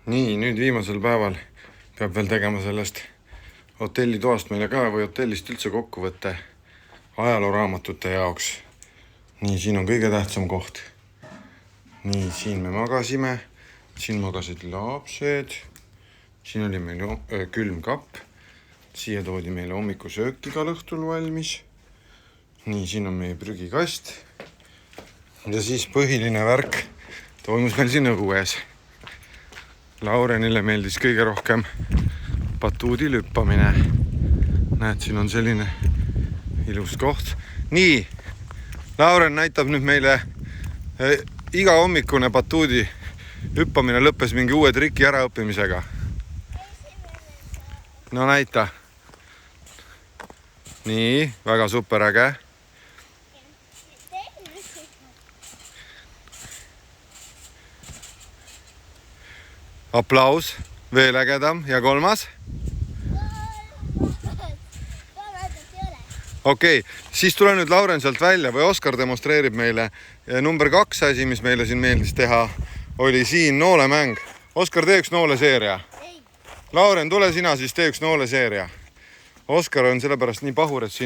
Nii, nüüd viimasel päeval peab veel tegema sellest hotellitoast meile ka või hotellist üldse kokkuvõtte ajalooraamatute jaoks. Nii, siin on kõige tähtsam koht. Nii, siin me magasime, siin magasid lapsed, siin oli meil külmkapp, siia toodi meile hommikusöök igal õhtul valmis. Nii, siin on meie prügikast ja siis põhiline värk toimus meil siin õues. Laurenile meeldis kõige rohkem batuudi lüppamine. Näed, siin on selline ilus koht. Nii, Lauren näitab nüüd meile iga hommikune batuudi hüppamine lõppes mingi uue triki äraõppimisega. No näita. Nii, väga super äge. Aplaus, veel ägedam ja kolmas. Okei, siis tule nüüd Lauren sealt välja või Oskar demonstreerib meile. Ja number 2 asi, mis meile siin meeldis teha, oli siin noolemäng. Oskar, tee üks nooleseeria. Lauren, tule sina siis, tee üks nooleseeria. Oskar on sellepärast nii pahur, et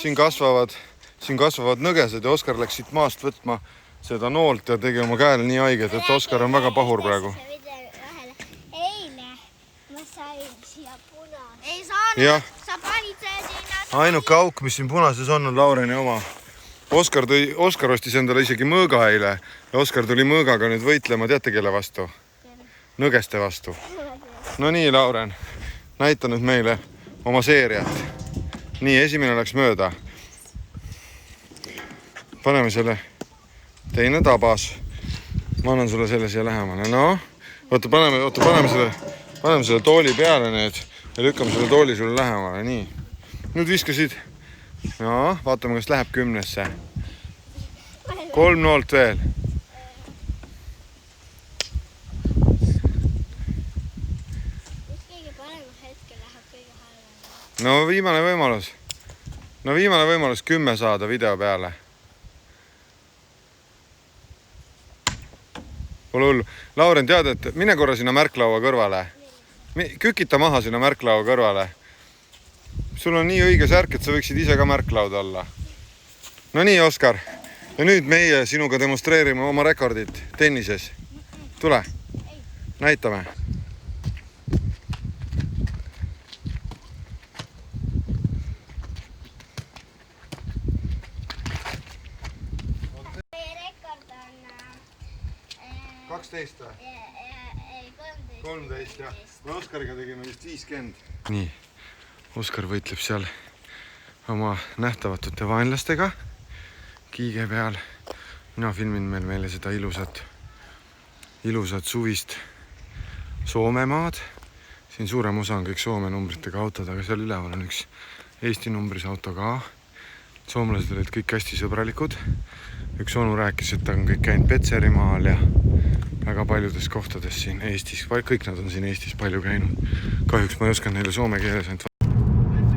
siin kasvavad nõgesed ja Oskar läks siit maast võtma seda noolt ja tegi oma käele nii haiget, et Oskar on väga pahur praegu. Eile ma sain siia punase. Ei saanud, ja. Sa panid sinna. Ainuke auk, mis siin punases on Laureni oma. Oskar ostis endale isegi mõõga eile ja Oskar tuli mõõgaga nüüd võitlema, teate kelle vastu? Nõgeste vastu. No nii, Lauren, näita nüüd meile oma seeriat. Nii, esimene läks mööda. Paneme selle teine tabas. Ma annan sulle selle siia lähemale. No, paneme selle tooli peale nüüd ja lükkame selle tooli sulle lähemale. Nii. Nüüd viskasid. No, vaatame, kas läheb 10-sse. 3 noolt veel. No viimane võimalus. 10 saada video peale. Pole hullu. Lauren, tead, et mine korra sinna märklaua kõrvale. Kükita maha sinna märklaua kõrvale. Sul on nii õige särk, et sa võiksid ise ka märklaud olla. No nii, Oskar. Ja nüüd meie sinuga demonstreerime oma rekordit tennises. Tule. Näitame. Meie rekord on 12 või? 13. 13, jah. Me Oskariga tegime vist 50. Nii, Oskar võitleb seal oma nähtavatute vaenlastega kiige peal. Mina filmin meile seda ilusat suvist Soomemaad. Siin suurem osa on kõik Soome numbritega autod, aga seal üleval on üks Eesti numbris auto ka. Soomlased olid kõik hästi sõbralikud. Üks onu rääkis, et ta on kõik käinud Petserimaal ja väga paljudes kohtades siin Eestis. Kõik nad on siin Eestis palju käinud. Kahjuks ma ei oskan neile soome keeles ainult.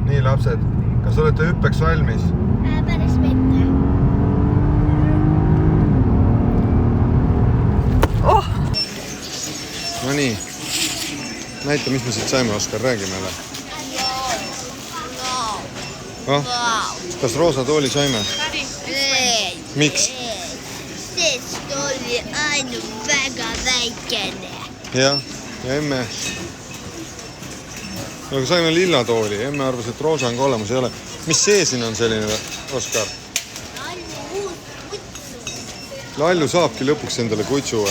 Nii, lapsed, kas olete hüppeks valmis? Päris mitte. No nii, näita, mis me siit saime, Oskar, räägi meile. Kas roosa tooli saime? Ei. Miks? Sest oli ainult väga väikene. Ja emme. Aga saime lilla tooli. Emme arvas, et roosa on ka olemas. Ei ole. Mis see siin on selline, Oskar? Lallu saabki lõpuks endale kutsu.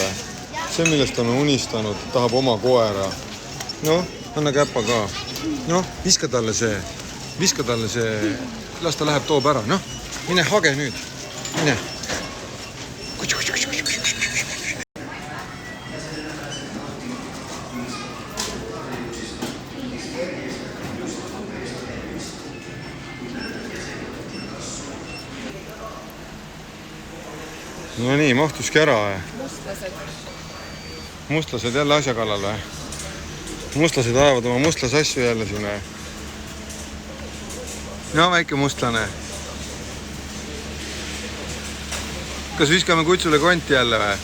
See, millest on unistanud, tahab oma koera. No, anna käppa ka. No, viska talle see. Las ta läheb, toob ära. No, mine hage nüüd. Mine. No nii, mahtuski ära. Mustlased jälle asja kallal või? Mustlased ajavad oma mustlasasju jälle siin. No, väike mustlane. Kas viskame kutsule konti jälle või?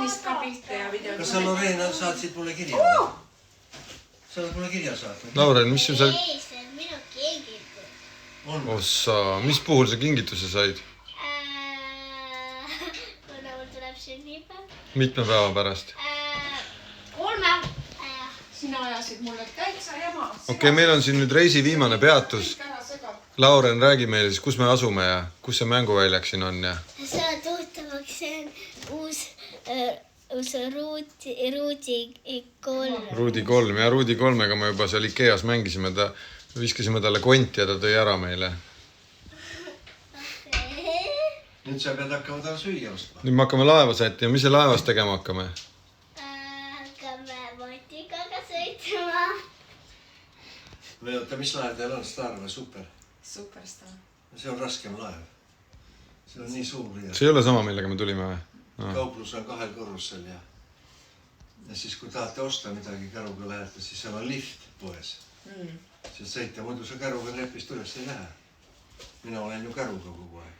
filmis ka pilte ja videod. Kas sa Lorena saatsid mulle kirja? Sa oled mulle kirja saatnud? Lauren, mis sul seal... Ei, see on minu kingitus. On. Ossa, mis puhul sa kingituse said? Kuna mul tuleb sünnipäev. Mitme päeva pärast? 3. Sina ajasid mulle täitsa jama. Okei, meil on siin nüüd reisi viimane peatus. Lauren, räägi meile siis, kus me asume ja kus see mänguväljak siin on ja... Sa tuttavaks, see on uus Ruudi 3. Ruudi 3 ja Ruudi 3-ga me juba seal Ikeas mängisime, viskasime talle konti ja ta tõi ära meile. Nüüd sa pead hakkama talle süüa ostma. Nüüd me hakkame laevas ja mis see laevas tegema hakkame? Hakkame motikaga sõitma. Või oota, mis laev teil on? Star või Super? Superstar. See on raskem laev. See on nii suur ja See ei ole sama, millega me tulime või? kauplus on 2 korrusel ja siis kui tahate osta midagi käruga lähete, siis seal on lift poes. Seal sõita, muidu sa käruga trepist üles ei lähe. Mina olen ju käruga kogu aeg.